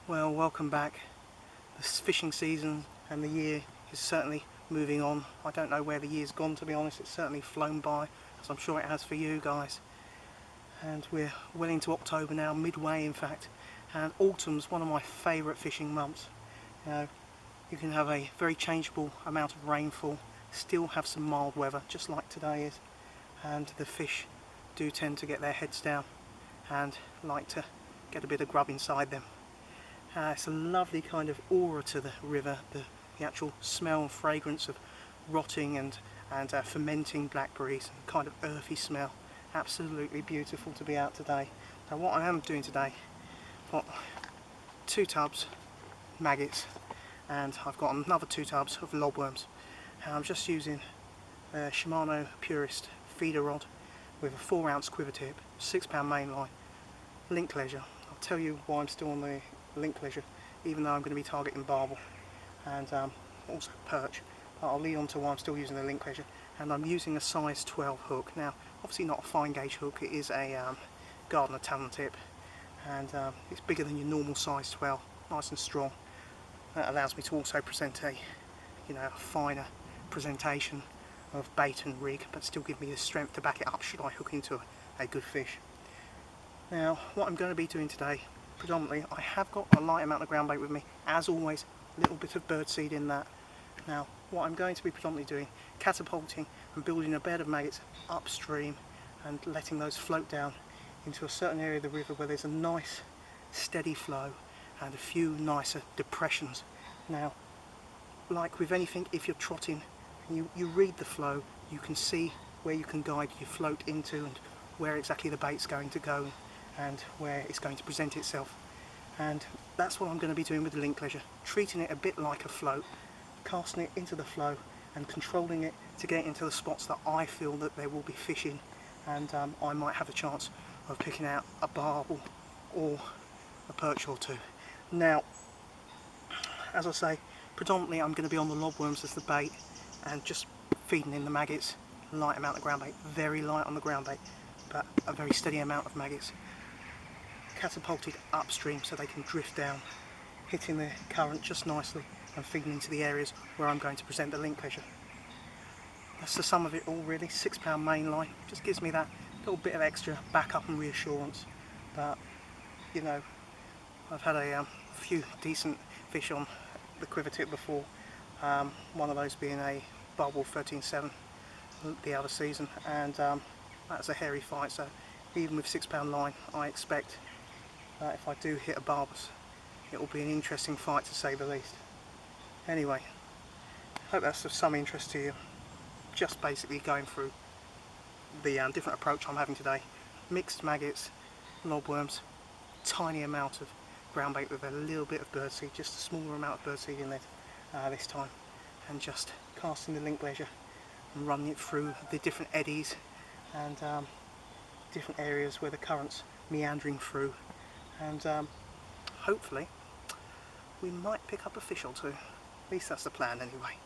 Well, welcome back. This fishing season and the year is certainly moving on. I don't know where the year's gone, to be honest. It's certainly flown by, as I'm sure it has for you guys. And we're well into October now, midway in fact. And autumn's one of my favourite fishing months. You know, you can have a very changeable amount of rainfall, still have some mild weather, just like today is. And the fish do tend to get their heads down and like to get a bit of grub inside them. It's a lovely kind of aura to the river, the actual smell and fragrance of rotting and fermenting blackberries, and kind of earthy smell. Absolutely beautiful to be out today. Now what I am doing today, I've got 2 tubs maggots and I've got another 2 tubs of lobworms. And I'm just using a Shimano Purist feeder rod with a 4-ounce quiver tip, 6-pound mainline, link leisure. I'll tell you why I'm still on the link leisure, even though I'm going to be targeting barbel and also perch. But I'll lead on to why I'm still using the link leisure. And I'm using a size 12 hook. Now, obviously not a fine gauge hook, it is a Gardner Talon tip, and it's bigger than your normal size 12, nice and strong. That allows me to also present a, a finer presentation of bait and rig, but still give me the strength to back it up should I hook into a good fish. Now, what I'm going to be doing today, predominantly, I have got a light amount of ground bait with me, as always, a little bit of birdseed in that. Now, what I'm going to be predominantly doing, catapulting and building a bed of maggots upstream and letting those float down into a certain area of the river where there's a nice steady flow and a few nicer depressions. Now, like with anything, if you're trotting, you read the flow, you can see where you can guide your float into and where exactly the bait's going to go and where it's going to present itself. And that's what I'm going to be doing with the link leisure, treating it a bit like a float, casting it into the flow and controlling it to get into the spots that I feel that there will be fish in, and I might have a chance of picking out a barbel or a perch or 2. Now, as I say, predominantly I'm going to be on the lobworms as the bait and just feeding in the maggots, light amount of ground bait, very light on the ground bait, but a very steady amount of maggots, catapulted upstream so they can drift down, hitting the current just nicely and feeding into the areas where I'm going to present the link leisure. That's the sum of it all really. 6-pound mainline just gives me that little bit of extra backup and reassurance. But you know, I've had a few decent fish on the quiver tip before, one of those being a Barbel 13.7 the other season, and that's a hairy fight, so even with 6-pound line I expect that if I do hit a barbus it will be an interesting fight to say the least. Anyway, hope that's of some interest to you. Just basically going through the different approach I'm having today. Mixed maggots, lobworms, tiny amount of ground bait with a little bit of birdseed, just a smaller amount of birdseed in it this time, and just casting the link leisure and running it through the different eddies and different areas where the current's meandering through, and hopefully we might pick up a fish or 2. At least that's the plan anyway.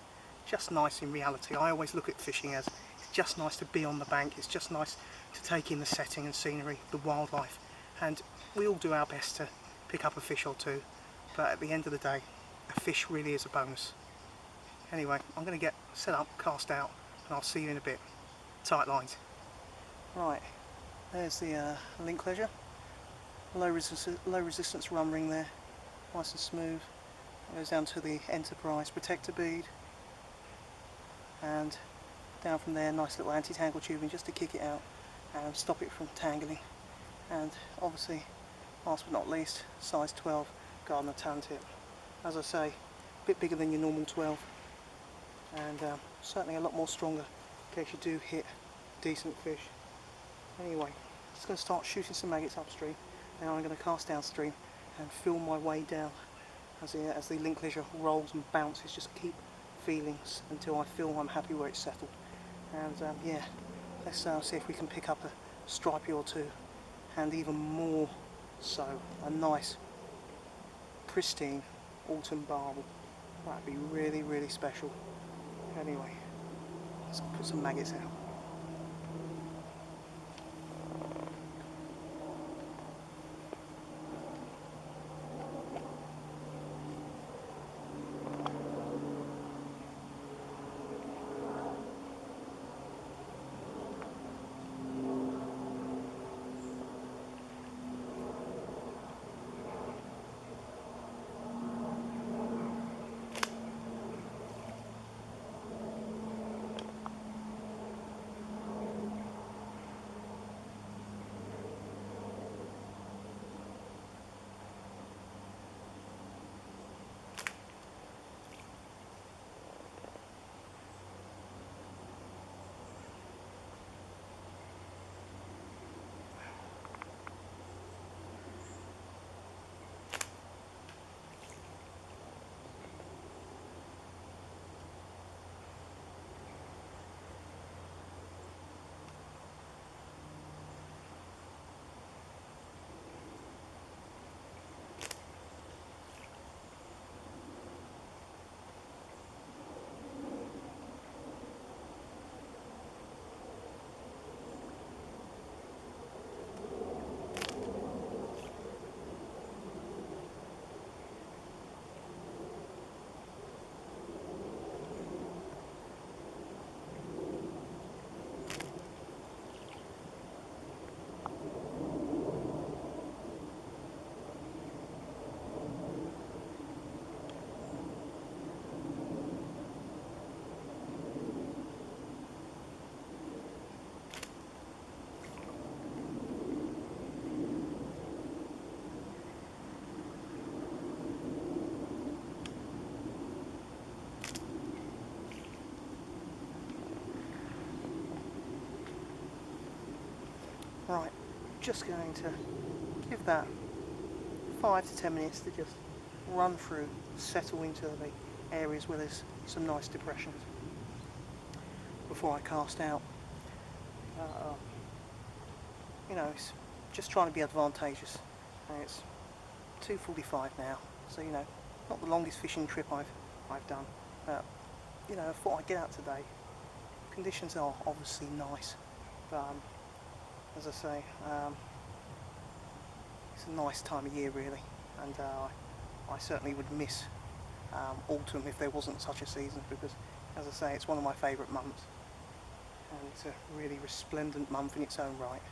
Just nice in reality. I always look at fishing as it's just nice to be on the bank, it's just nice to take in the setting and scenery, the wildlife, and we all do our best to pick up a fish or 2, but at the end of the day a fish really is a bonus. Anyway, I'm going to get set up, cast out, and I'll see you in a bit. Tight lines. Right, there's the link leisure. Low resistance run ring there, nice and smooth. It goes down to the Enterprise protector bead, and down from there nice little anti-tangle tubing just to kick it out and stop it from tangling. And obviously, last but not least, size 12 Gardner Talon tip. As I say, a bit bigger than your normal 12, and certainly a lot more stronger in case you do hit decent fish. Anyway, just going to start shooting some maggots upstream. Now I'm going to cast downstream and feel my way down as the link leisure rolls and bounces. Just keep feeling until I feel I'm happy where it's settled. And yeah, let's see if we can pick up a stripey or 2, and even more so a nice pristine autumn barbel. That'd be really, really special. Anyway, let's put some maggots out. just going to give that 5 to 10 minutes to just run through, settle into the areas where there's some nice depressions before I cast out. You know, it's just trying to be advantageous. And it's 2:45 now, so you know, not the longest fishing trip I've done. You know, I thought I'd get out today. Conditions are obviously nice, but as I say, it's a nice time of year really, and I certainly would miss autumn if there wasn't such a season, because as I say, it's one of my favourite months, and it's a really resplendent month in its own right.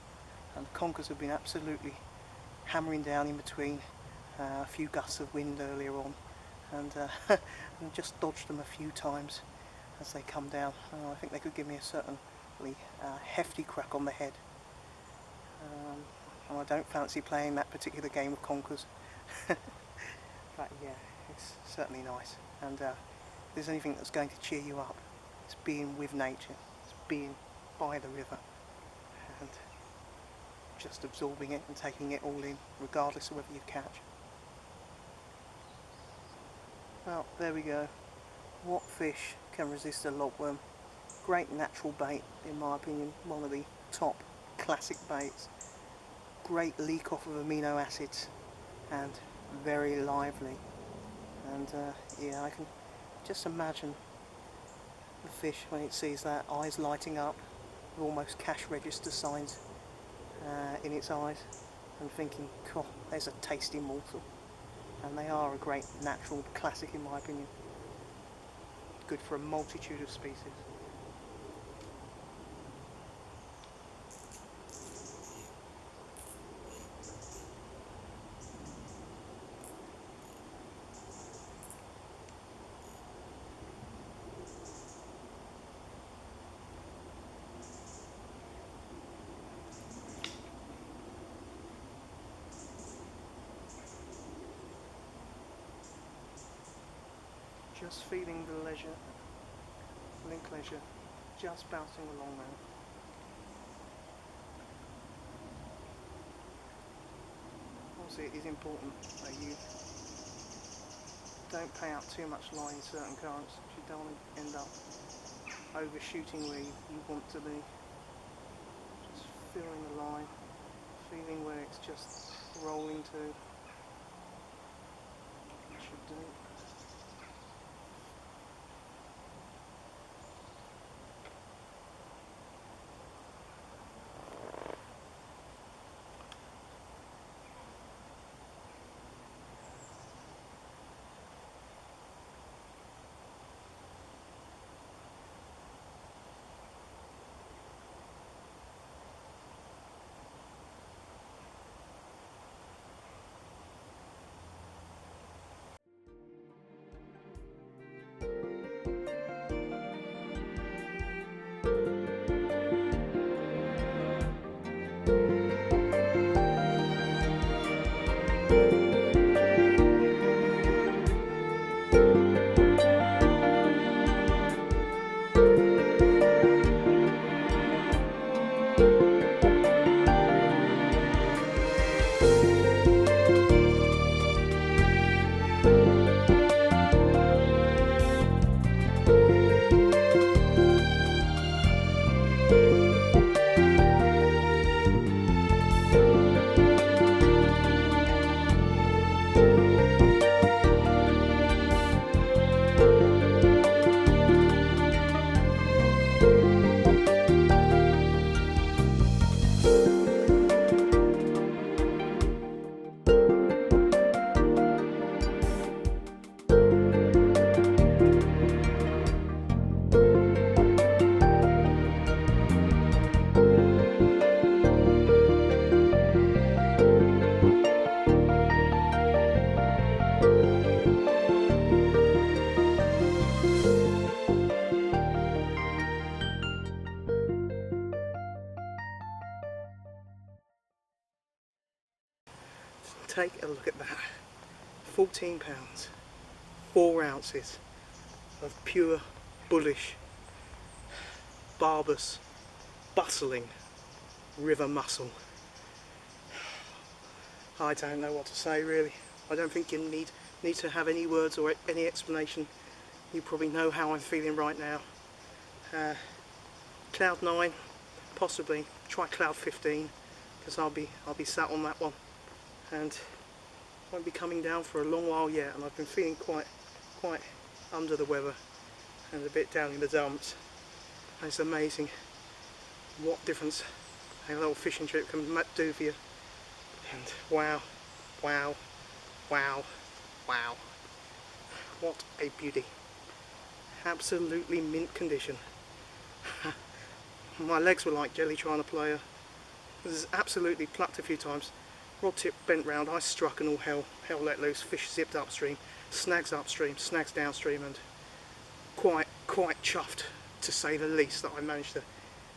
And the conkers have been absolutely hammering down in between a few gusts of wind earlier on, and just dodged them a few times as they come down. I think they could give me a certainly hefty crack on the head. And I don't fancy playing that particular game of conkers. But yeah, it's certainly nice. And if there's anything that's going to cheer you up, it's being with nature, it's being by the river, and just absorbing it and taking it all in, regardless of whether you catch. Well, there we go. What fish can resist a lobworm? Great natural bait, in my opinion, one of the top classic baits. Great leak off of amino acids, and very lively. And yeah, I can just imagine the fish when it sees that, eyes lighting up with almost cash register signs in its eyes, and thinking, "God, there's a tasty morsel." And they are a great natural classic in my opinion. Good for a multitude of species. Just feeling the leisure, link leisure, just bouncing along now. Obviously it is important that you don't pay out too much line in certain currents, because you don't want to end up overshooting where you want to be. Just feeling the line, feeling where it's just rolling to. That should do it. Take a look at that. 14 pounds, 4 ounces of pure, bullish, barbous, bustling river mussel. I don't know what to say really. I don't think you need to have any words or any explanation. You probably know how I'm feeling right now. Cloud 9, possibly. Try cloud 15, because I'll be sat on that one, and won't be coming down for a long while yet. And I've been feeling quite under the weather and a bit down in the dumps. And it's amazing what difference a little fishing trip can do for you. And wow, wow, wow, wow. What a beauty. Absolutely mint condition. My legs were like jelly trying to play her. This is absolutely plucked a few times. Rod tip bent round, I struck and all hell let loose. Fish zipped upstream, snags downstream, and quite chuffed, to say the least, that I managed to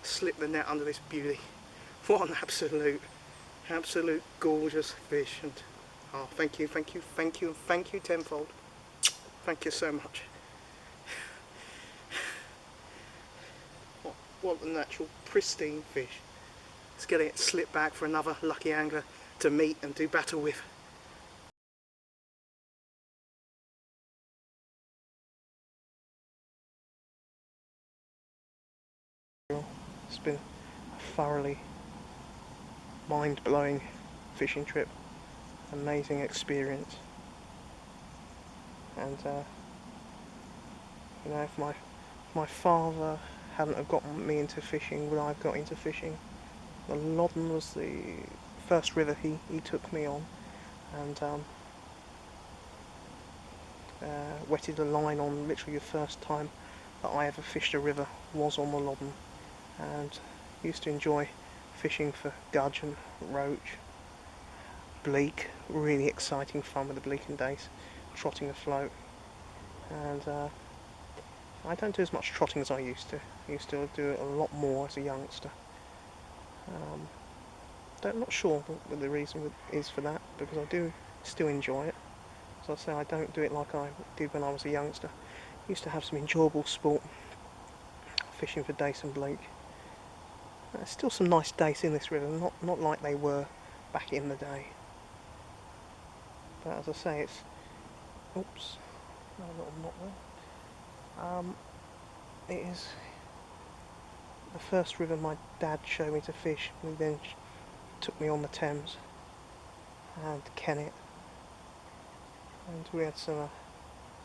slip the net under this beauty. What an absolute gorgeous fish. And oh, thank you tenfold. Thank you so much. What a natural, pristine fish. Let's get it slipped back for another lucky angler to meet and do battle with. It's been a thoroughly mind-blowing fishing trip. Amazing experience. And you know, if my father hadn't have gotten me into fishing, would I have got into fishing? The Loddon was the first river he took me on, and wetted a line on literally the first time that I ever fished a river was on the Loddon, and used to enjoy fishing for gudge and roach, bleak, really exciting fun with the bleak and dace, trotting a float. And I don't do as much trotting as I used to. I used to do it a lot more as a youngster. I'm not sure what the reason is for that, because I do still enjoy it. As I say, I don't do it like I did when I was a youngster. I used to have some enjoyable sport fishing for dace and bleak. There's still some nice dace in this river, not like they were back in the day. But as I say, it's... oops, no little knot there. It is the first river my dad showed me to fish. He then took me on the Thames and Kennet, and we had some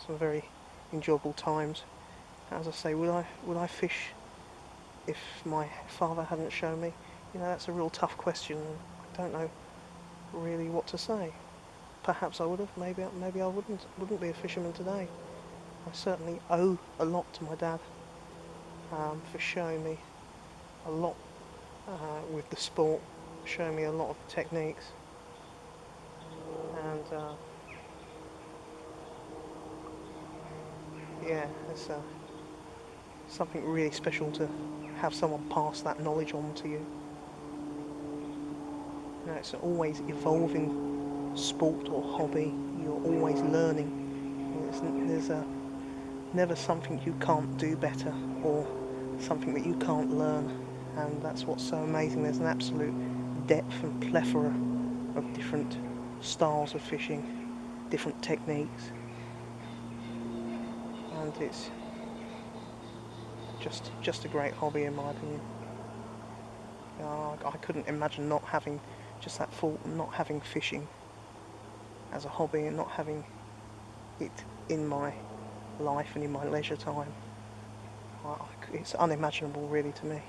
very enjoyable times. As I say, would I fish if my father hadn't shown me? You know, that's a real tough question. I don't know really what to say. Perhaps I would have. Maybe I wouldn't be a fisherman today. I certainly owe a lot to my dad for showing me a lot with the sport, showing me a lot of techniques, and yeah, it's something really special to have someone pass that knowledge on to you. You know, it's an always evolving sport or hobby. You're always learning. There's never something you can't do better, or something that you can't learn, and that's what's so amazing. There's an absolute depth and plethora of different styles of fishing, different techniques, and it's just a great hobby in my opinion. I couldn't imagine not having just that thought, not having fishing as a hobby and not having it in my life and in my leisure time. It's unimaginable really to me.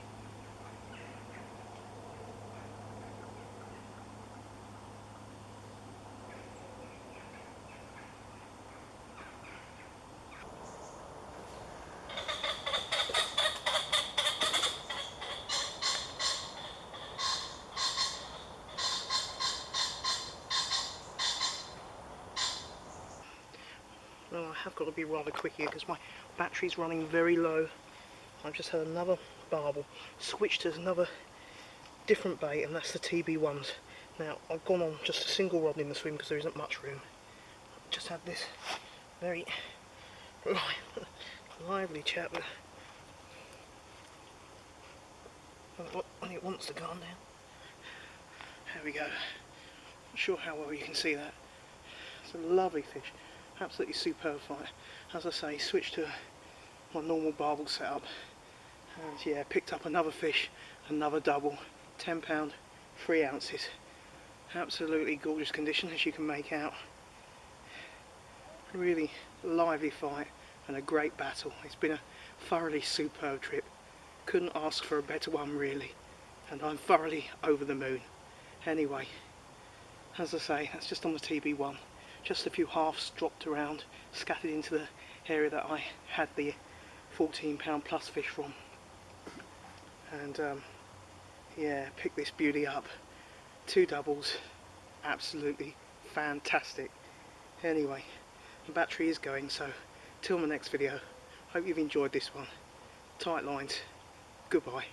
Well, I have got to be rather quick here because my battery's running very low. I've just had another barbel, switched to another different bait, and that's the TB1s. Now, I've gone on just a single rod in the swim because there isn't much room. Just had this very lively chap when it wants to calm down. There we go. Not sure how well you can see that. It's a lovely fish, absolutely superb fight. As I say, switched to my normal barbel setup, and yeah, picked up another fish, another double, £10, 3 ounces. Absolutely gorgeous condition, as you can make out. Really lively fight and a great battle. It's been a thoroughly superb trip. Couldn't ask for a better one really, and I'm thoroughly over the moon. Anyway, as I say, that's just on the TB1. Just a few halves dropped around, scattered into the area that I had the £14 plus fish from. And yeah, picked this beauty up. 2 doubles, absolutely fantastic. Anyway, the battery is going, so till my next video, hope you've enjoyed this one. Tight lines, goodbye.